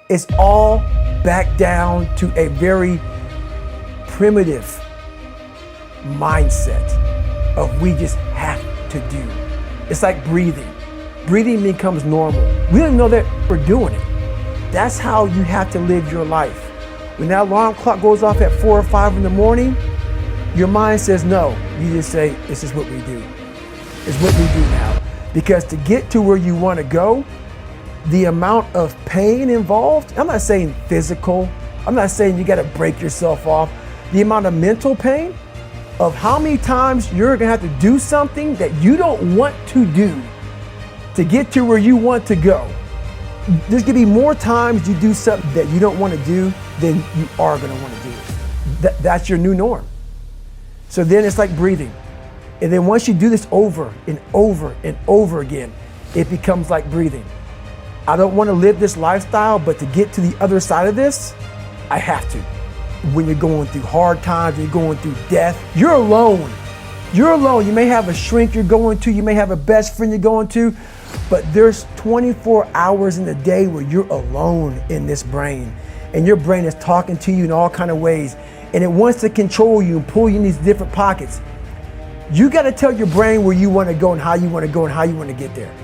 It's all back down to a very primitive mindset of we just have to do. It's like breathing. Breathing becomes normal. We don't know that we're doing it. That's how you have to live your life. When that alarm clock goes off at 4 or 5 in the morning, your mind says no. You just say, this is what we do. It's what we do now. Because to get to where you want to go, the amount of pain involved, I'm not saying physical, I'm not saying you got to break yourself off. The amount of mental pain of how many times you're going to have to do something that you don't want to do to get to where you want to go. There's going to be more times you do something that you don't want to do than you are going to want to do. That's your new norm. So then it's like breathing. And then once you do this over and over and over again, it becomes like breathing. I don't want to live this lifestyle, but to get to the other side of this, I have to. When you're going through hard times, you're going through death, you're alone. You're alone. You may have a shrink you're going to, you may have a best friend you're going to, but there's 24 hours in the day where you're alone in this brain. And your brain is talking to you in all kinds of ways. And it wants to control you and pull you in these different pockets. You got to tell your brain where you want to go and how you want to go and how you want to get there.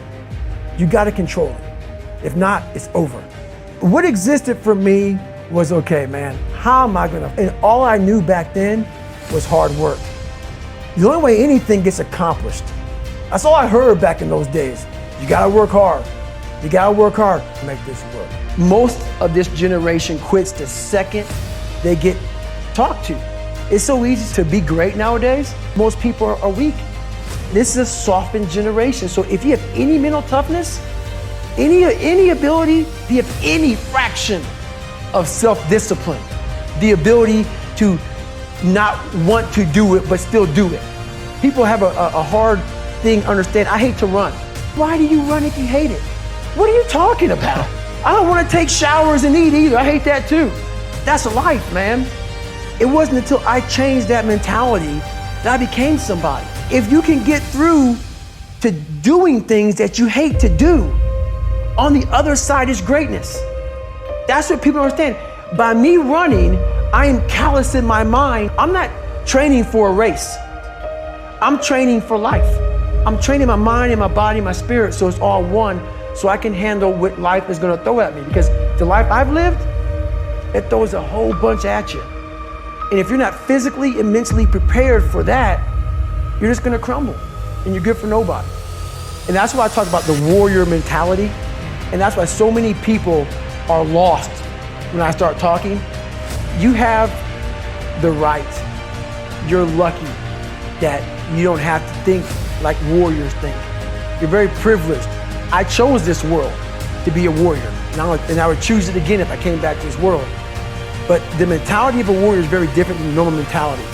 You got to control it. If not, it's over. What existed for me was, okay, man, how am I going to? And all I knew back then was hard work. The only way anything gets accomplished. That's all I heard back in those days. You got to work hard. You got to work hard to make this work. Most of this generation quits the second they get talked to. It's so easy to be great nowadays. Most people are weak. This is a softened generation. So if you have any mental toughness, any ability, if you have any fraction of self-discipline, the ability to not want to do it but still do it. People have a hard thing understand. I hate to run. Why do you run if you hate it? What are you talking about? I don't want to take showers and eat either. I hate that too. That's life, man. It wasn't until I changed that mentality that I became somebody. If you can get through to doing things that you hate to do, on the other side is greatness. That's what people don't understand. By me running, I am callous in my mind. I'm not training for a race. I'm training for life. I'm training my mind and my body and my spirit so it's all one, so I can handle what life is going to throw at me. Because the life I've lived, it throws a whole bunch at you. And if you're not physically and mentally prepared for that, you're just going to crumble and you're good for nobody. And that's why I talk about the warrior mentality. And that's why so many people are lost when I start talking. You have the right. You're lucky that you don't have to think like warriors think. You're very privileged. I chose this world to be a warrior. And I would choose it again if I came back to this world. But the mentality of a warrior is very different than the normal mentality.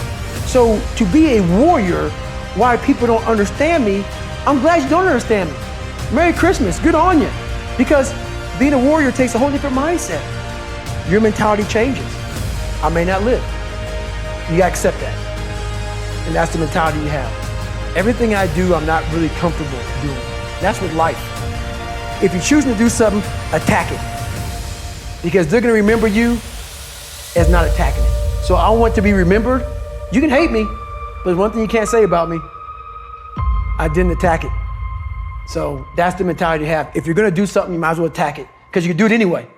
So to be a warrior, why people don't understand me, I'm glad you don't understand me. Merry Christmas, good on you. Because being a warrior takes a whole different mindset. Your mentality changes. I may not live. You gotta accept that. And that's the mentality you have. Everything I do, I'm not really comfortable doing. That's with life. If you're choosing to do something, attack it. Because they're gonna remember you as not attacking it. So I want to be remembered. You can hate me, but there's one thing you can't say about me. I didn't attack it. So that's the mentality to have. If you're gonna do something, you might as well attack it, because you can do it anyway.